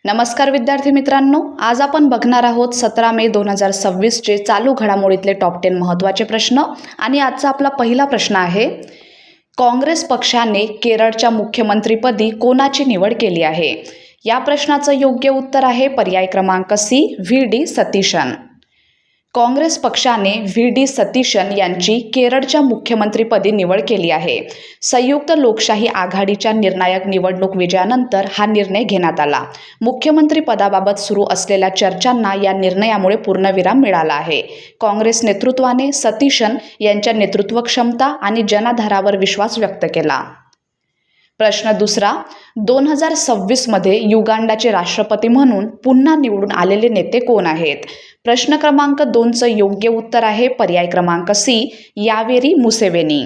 नमस्कार विद्यार्थी मित्रांनो, आज आपण बघणार आहोत 17 मे 2026 चे चालू घडामोडीतले टॉप 10 महत्त्वाचे प्रश्न। आणि आजचा आपला पहिला प्रश्न आहे, काँग्रेस पक्षाने केरळच्या मुख्यमंत्रीपदी कोणाची निवड केली आहे? या प्रश्नाचं योग्य उत्तर आहे पर्याय क्रमांक सी, व्ही.डी. सतीशन। काँग्रेस पक्षाने व्ही.डी. सतीशन यांची केरळच्या मुख्यमंत्रीपदी निवड केली आहे। संयुक्त लोकशाही आघाडीच्या निर्णायक निवडणूक विजयानंतर हा निर्णय घेण्यात आला। मुख्यमंत्री पदाबाबत सुरू असलेल्या चर्चांना या निर्णयामुळे पूर्णविराम मिळाला आहे। काँग्रेस नेतृत्वाने सतीशन यांच्या नेतृत्व क्षमता आणि जनाधारावर विश्वास व्यक्त केला। प्रश्न दुसरा, 2026 मध्ये युगांडाचे राष्ट्रपती म्हणून पुन्हा निवडून आलेले नेते कोण आहेत? प्रश्न क्रमांक 2चं योग्य उत्तर आहे पर्याय क्रमांक C, Yoweri Museveni.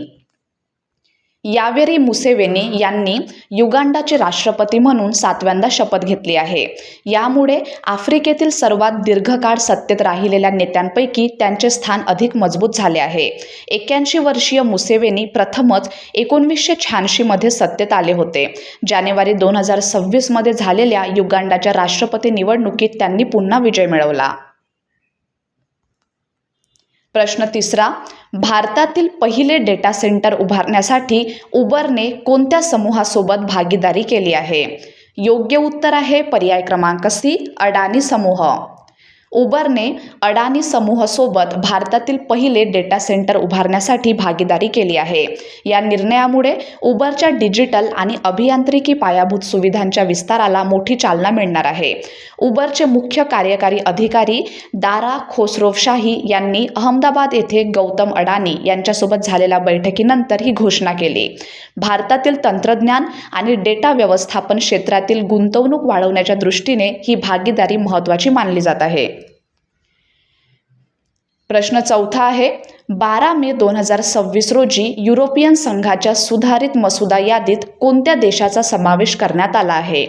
Yoweri Museveni यांनी युगांडाचे राष्ट्रपती म्हणून 7व्यांदा शपथ घेतली आहे। यामुळे आफ्रिकेतील सर्वात दीर्घकाळ सत्तेत राहिलेल्या नेत्यांपैकी त्यांचे स्थान अधिक मजबूत झाले आहे। 81 वर्षीय मुसेवेनी प्रथमच 1986 मध्ये सत्तेत आले होते। जानेवारी 2026 मध्ये झालेल्या युगांडाच्या राष्ट्रपती निवडणुकीत त्यांनी पुन्हा विजय मिळवला। प्रश्न तिसरा, भारतातील पहिले डेटा सेंटर उभारण्यासाठी उबरने कोणत्या समूहासोबत भागीदारी केली आहे? योग्य उत्तर आहे पर्याय क्रमांक सी, अडानी समूह। उबरने अडानी समूहासोबत भारतातील पहिले डेटा सेंटर उभारण्यासाठी भागीदारी केली आहे। या निर्णयामुळे उबरच्या डिजिटल आणि अभियांत्रिकी पायाभूत सुविधांच्या विस्ताराला मोठी चालना मिळणार आहे। उबरचे मुख्य कार्यकारी अधिकारी दारा खोसरोवशाही यांनी अहमदाबाद येथे गौतम अडानी यांच्यासोबत झालेल्या बैठकीनंतर ही घोषणा केली। भारतातील तंत्रज्ञान आणि डेटा व्यवस्थापन क्षेत्रातील गुंतवणूक वाढवण्याच्या दृष्टीने ही भागीदारी महत्त्वाची मानली जात आहे। प्रश्न चौथा आहे, 12 मे 2026 रोजी युरोपियन संघाच्या सुधारित मसुदा यादीत कोणत्या देशाचा समावेश करण्यात आला आहे?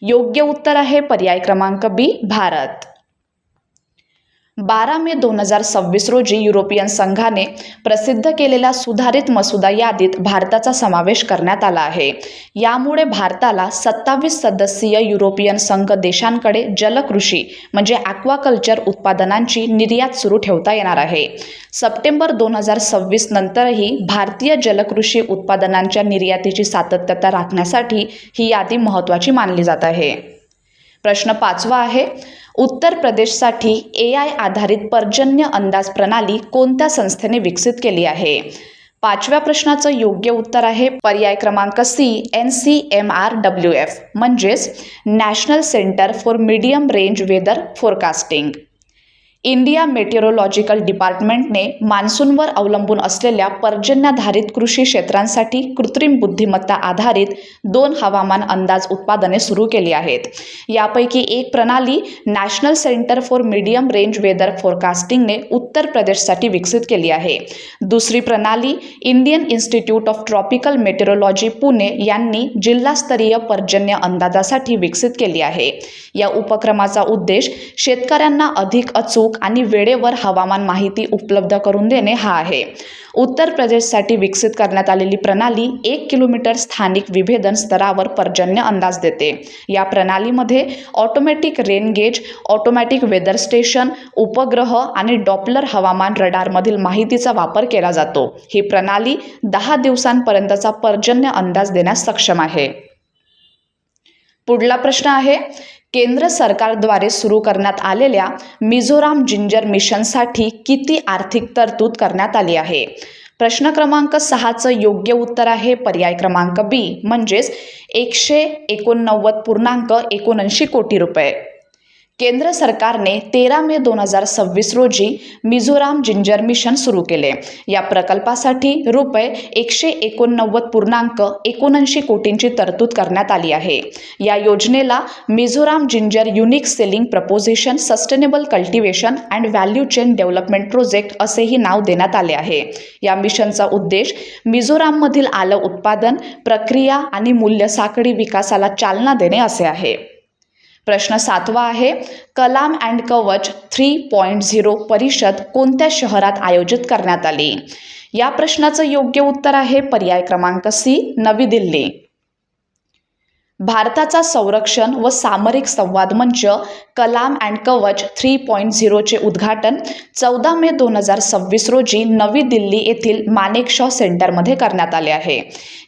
योग्य उत्तर आहे पर्याय क्रमांक बी, भारत। 12 मे 2026 रोजी युरोपियन संघाने प्रसिद्ध केलेल्या सुधारित मसुदा यादीत भारताचा समावेश करण्यात आला आहे। यामुळे भारताला 27 सदस्यीय युरोपियन संघ देशांकडे जलकृषी म्हणजे ॲक्वाकल्चर उत्पादनांची निर्यात सुरू ठेवता येणार आहे। सप्टेंबर 2026 नंतरही भारतीय जलकृषी उत्पादनांच्या निर्यातीची सातत्यता राखण्यासाठी ही यादी महत्त्वाची मानली जात आहे। प्रश्न 5वा आहे, उत्तर प्रदेशसाठी AI आधारित पर्जन्य अंदाज प्रणाली कोणत्या संस्थेने विकसित केली आहे? 5व्या प्रश्नाचं योग्य उत्तर आहे पर्याय क्रमांक सी, NCMRWF म्हणजेच national centre for medium range weather forecasting. India meteorological डिपार्टमेंटने मान्सूनवर अवलंबून असलेल्या पर्जन्याधारित कृषी क्षेत्रांसाठी कृत्रिम बुद्धिमत्ता आधारित 2 हवामान अंदाज उत्पादने सुरू केली आहेत। यापैकी एक प्रणाली national centre for medium range weather फोरकास्टिंगने उत्तर प्रदेशसाठी विकसित केली आहे। दुसरी प्रणाली Indian institute of tropical meteorology Pune यांनी जिल्हास्तरीय पर्जन्य अंदाजासाठी विकसित केली आहे। या उपक्रमाचा उद्देश शेतकऱ्यांना अधिक अचूक आणि वेळेवर हवामान माहिती उपलब्ध करून देणे हा आहे। उत्तर प्रदेशसाठी विकसित करण्यात आलेली प्रणाली 1 किलोमीटर स्थानिक विभेदन स्तरावर पर्जन्य अंदाज देते। या प्रणालीमध्ये automatic rain gauge, automatic weather station, उपग्रह आणि डॉपलर हवामान रडारमधील माहितीचा वापर केला जातो। ही प्रणाली 10 दिवसांपर्यंतचा पर्जन्य अंदाज देण्यास सक्षम आहे। पुढला प्रश्न आहे, केंद्र सरकारद्वारे सुरू करण्यात आलेल्या मिझोराम जिंजर मिशनसाठी किती आर्थिक तरतूद करण्यात आली आहे? प्रश्न क्रमांक 6चं योग्य उत्तर आहे पर्याय क्रमांक बी, म्हणजेच 189.79 कोटी रुपये। केंद्र सरकारने 13 मे 2026 रोजी मिझोराम जिंजर मिशन सुरू केले। या प्रकल्पासाठी रुपये 189.79 कोटींची तरतूद करण्यात आली आहे। या योजनेला Mizoram ginger unique selling preposition sustainable cultivation and value chain development project असेही नाव देण्यात आले आहे। या मिशनचा उद्देश मिझोराममधील आलं उत्पादन, प्रक्रिया आणि मूल्य साखळी विकासाला चालना देणे असे आहे। प्रश्न 7वा आहे, कलाम अँड कवच 3.0 परिषद कोणत्या शहरात आयोजित करण्यात आली? या प्रश्नाचं योग्य उत्तर आहे पर्याय क्रमांक सी, नवी दिल्ली। भारताचा संरक्षण व सामरिक संवाद मंच कलाम अँड कवच 3.0 चे उद्घाटन 14 मे 2026 रोजी नवी दिल्ली येथील मानेकशॉ सेंटरमध्ये करण्यात आले आहे.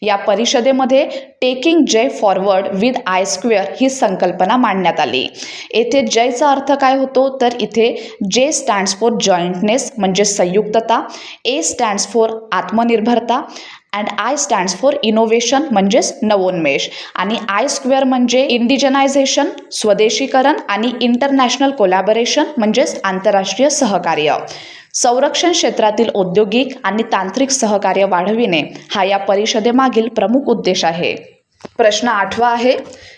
या परिषदेमध्ये टेकिंग जय फॉरवर्ड विथ आय स्क्वेअर ही संकल्पना मांडण्यात आली. येथे जयचा अर्थ काय होतो तर इथे जे स्टँड्स फॉर जॉईंटनेस म्हणजे संयुक्तता, ए स्टँड्स फॉर आत्मनिर्भरता and I stands for innovation म्हणजेच नवोन्मेष आणि आय स्क्वेअर म्हणजे इंडिजनायझेशन स्वदेशीकरण आणि इंटरनॅशनल कोलॅबोरेशन म्हणजेच आंतरराष्ट्रीय सहकार्य. संरक्षण क्षेत्रातील औद्योगिक आणि तांत्रिक सहकार्य वाढविणे हा या परिषदेमागील प्रमुख उद्देश आहे. प्रश्न 8वा आहे,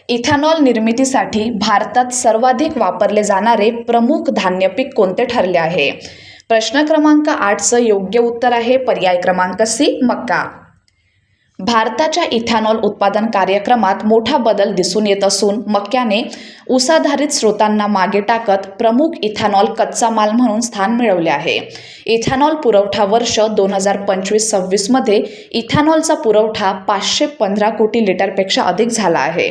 इथेनॉल निर्मितीसाठी भारतात सर्वाधिक वापरले जाणारे प्रमुख धान्य पीक कोणते ठरले आहे? प्रश्न क्रमांक 8चं योग्य उत्तर आहे पर्याय क्रमांक सी मका. भारताच्या इथेनॉल उत्पादन कार्यक्रमात मोठा बदल दिसून येत असून मक्याने ऊसाधारित स्रोतांना मागे टाकत प्रमुख इथेनॉल कच्चा माल म्हणून स्थान मिळवले आहे. इथेनॉल पुरवठा वर्ष 2025-26 मध्ये इथेनॉलचा पुरवठा 515 कोटी लिटरपेक्षा अधिक झाला आहे.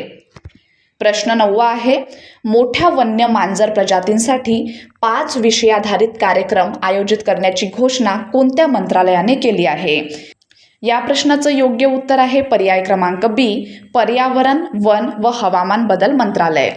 प्रश्न 9वा आहे, मोठ्या वन्य मांजर प्रजातींसाठी 5 विषयाधारित कार्यक्रम आयोजित करण्याची घोषणा कोणत्या मंत्रालयाने केली आहे? या प्रश्नाचं योग्य उत्तर आहे पर्याय क्रमांक बी पर्यावरण, वन व हवामान बदल मंत्रालय.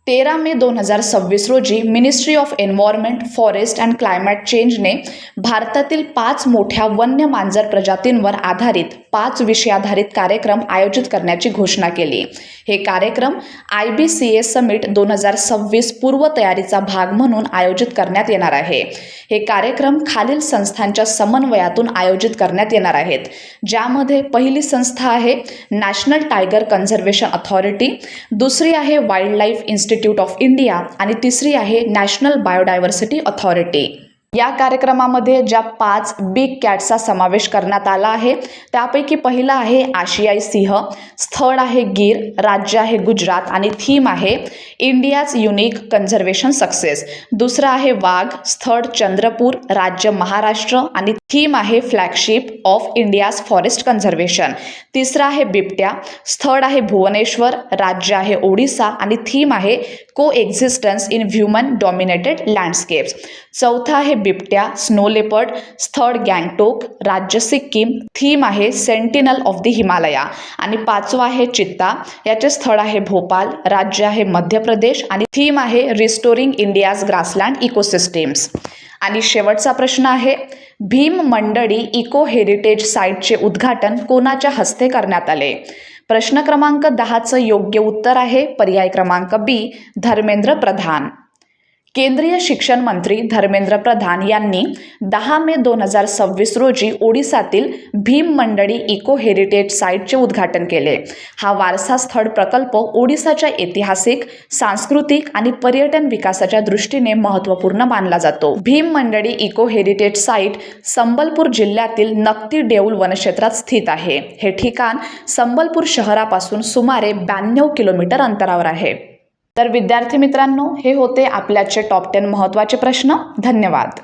13 मे 2026 रोजी ministry of environment, forest and climate चेंजने भारतातील 5 मोठ्या वन्य मांजर प्रजातींवर आधारित 5 विषयाधारित कार्यक्रम आयोजित करण्याची घोषणा केली. हे कार्यक्रम IBCA समिट 2026 पूर्वतयारीचा भाग म्हणून आयोजित करण्यात येणार आहे. हे कार्यक्रम खालील संस्थांच्या समन्वयातून आयोजित करण्यात येणार आहेत, ज्यामध्ये पहिली संस्था आहे नॅशनल टायगर कन्झर्वेशन अथॉरिटी, दुसरी आहे wild life institute of India आणि तिसरी आहे नॅशनल बायोडायव्हर्सिटी अथॉरिटी. या कार्यक्रमामध्ये ज्या 5 बिग कॅट्सचा समावेश करण्यात आला आहे त्यापैकी पहिला आहे आशियाई सिंह, स्थळ आहे गीर, राज्य आहे गुजरात आणि थीम आहे इंडियाज युनिक कन्झर्वेशन सक्सेस. दुसरा आहे वाघ, स्थळ चंद्रपूर, राज्य महाराष्ट्र आणि थीम आहे flagship of India's forest conservation. तिसरा आहे बिबट्या, स्थळ आहे भुवनेश्वर, राज्य आहे ओडिसा आणि थीम आहे को existence in human dominated landscapes. चौथा आहे बिबट्या स्नो लेपर्ड, स्थळ गँगटोक, राज्य सिक्कीम, थीम आहे सेंटिनल ऑफ द हिमालया आणि पाचवा आहे चित्ता, याचे स्थळ आहे भोपाल, राज्य आहे मध्य प्रदेश आणि थीम आहे रिस्टोरिंग इंडियाज ग्रासलँड इकोसिस्टीम्स. आणि शेवटचा प्रश्न आहे, भीम मंडळी इको हेरिटेज साईटचे उद्घाटन कोणाच्या हस्ते करण्यात आले? प्रश्न क्रमांक 10चं योग्य उत्तर आहे पर्याय क्रमांक बी धर्मेंद्र प्रधान. केंद्रीय शिक्षण मंत्री धर्मेंद्र प्रधान यांनी 10 मे 2026 रोजी ओडिसातील भीम मंडळी इको हेरिटेज साईटचे उद्घाटन केले. हा वारसा स्थळ प्रकल्प ओडिसाच्या ऐतिहासिक, सांस्कृतिक आणि पर्यटन विकासाच्या दृष्टीने महत्त्वपूर्ण मानला जातो. भीम मंडळी इको हेरिटेज साईट संबलपूर जिल्ह्यातील नक्ती देऊल वनक्षेत्रात स्थित आहे. हे ठिकाण संबलपूर शहरापासून सुमारे 92 किलोमीटर अंतरावर आहे. तर विद्यार्थी मित्रांनो, हे होते आपल्याचे टॉप 10 महत्त्वाचे प्रश्न. धन्यवाद.